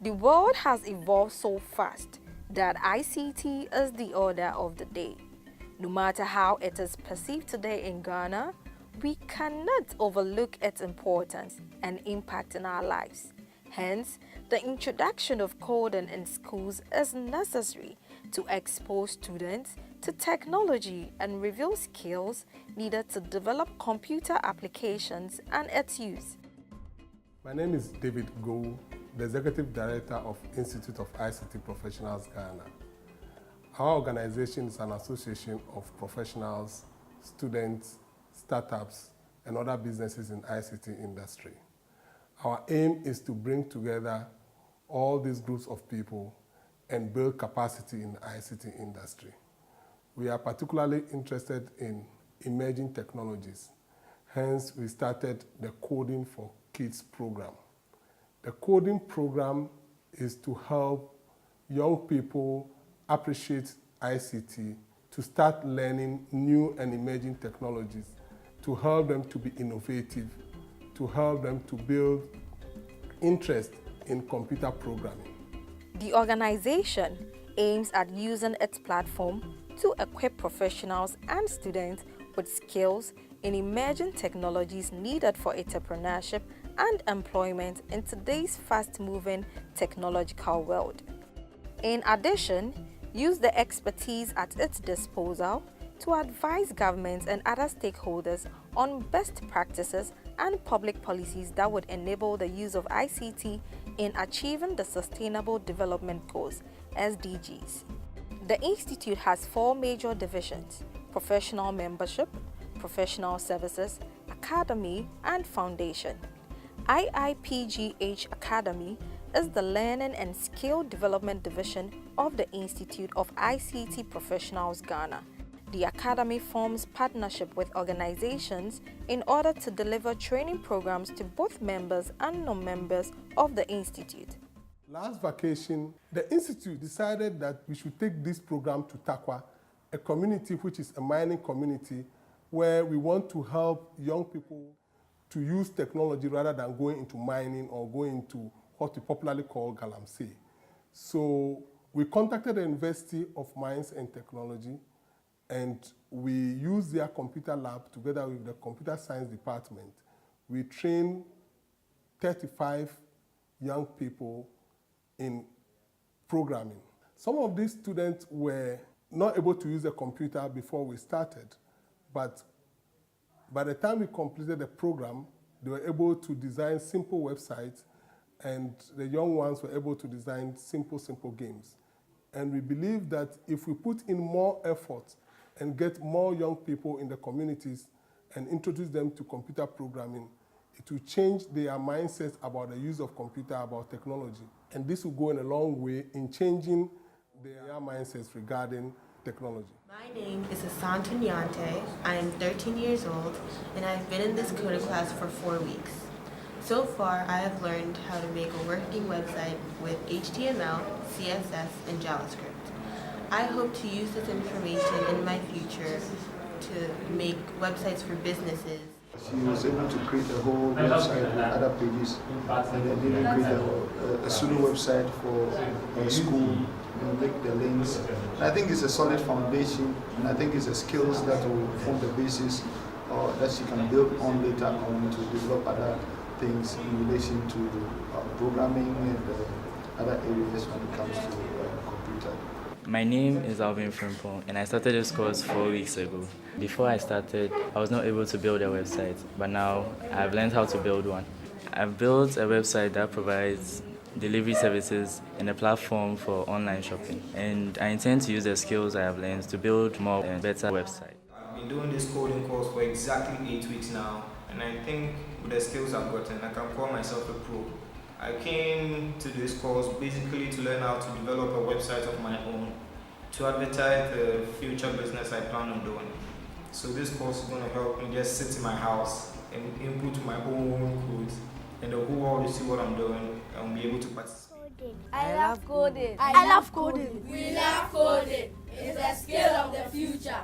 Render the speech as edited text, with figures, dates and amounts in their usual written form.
The world has evolved so fast that ICT is the order of the day. No matter how it is perceived today in Ghana, we cannot overlook its importance and impact in our lives. Hence, the introduction of coding in schools is necessary to expose students to technology and reveal skills needed to develop computer applications and its use. My name is David Go, the Executive Director of Institute of ICT Professionals Ghana. Our organization is an association of professionals, students, startups, and other businesses in ICT industry. Our aim is to bring together all these groups of people and build capacity in the ICT industry. We are particularly interested in emerging technologies. Hence, we started the Coding for Kids program. The coding program is to help young people appreciate ICT, to start learning new and emerging technologies, to help them to be innovative, to help them to build interest in computer programming. The organization aims at using its platform to equip professionals and students with skills in emerging technologies needed for entrepreneurship and employment in today's fast-moving technological world. In addition, use the expertise at its disposal to advise governments and other stakeholders on best practices and public policies that would enable the use of ICT in achieving the Sustainable Development Goals, SDGs. The Institute has 4 major divisions: professional membership, professional services, academy, and foundation. IIPGH Academy is the Learning and Skill Development Division of the Institute of ICT Professionals Ghana. The Academy forms partnership with organizations in order to deliver training programs to both members and non-members of the Institute. Last vacation, the Institute decided that we should take this program to Takwa, a community which is a mining community where we want to help young people to use technology rather than going into mining or going into what we popularly call galamsey. So we contacted the University of Mines and Technology, and we used their computer lab together with the computer science department. We trained 35 young people in programming. Some of these students were not able to use a computer before we started, but by the time we completed the program, they were able to design simple websites, and the young ones were able to design simple games. And we believe that if we put in more effort and get more young people in the communities and introduce them to computer programming, it will change their mindsets about the use of computer, about technology. And this will go in a long way in changing their mindsets regarding technology. My name is Asante Nyante. I am 13 years old, and I've been in this coding class for 4 weeks. So far, I have learned how to make a working website with HTML, CSS, and JavaScript. I hope to use this information in my future to make websites for businesses. She was able to create a whole website with other pages, and then even create a pseudo website for a school and make the links. And I think it's a solid foundation, and I think it's the skills that will form the basis that she can build on later on to develop other things in relation to programming and other areas when it comes to computer. My name is Alvin Frimpong, and I started this course 4 weeks ago. Before I started, I was not able to build a website, but now I've learned how to build one. I've built a website that provides delivery services and a platform for online shopping, and I intend to use the skills I have learned to build more and better websites. I've been doing this coding course for exactly 8 weeks now, and I think with the skills I've gotten, I can call myself a pro. I came to this course basically to learn how to develop a website of my own, to advertise the future business I plan on doing. So this course is going to help me just sit in my house and input my own code, and the whole world will see what I'm doing and be able to participate. I love coding. I love coding. We love coding. It's the skill of the future.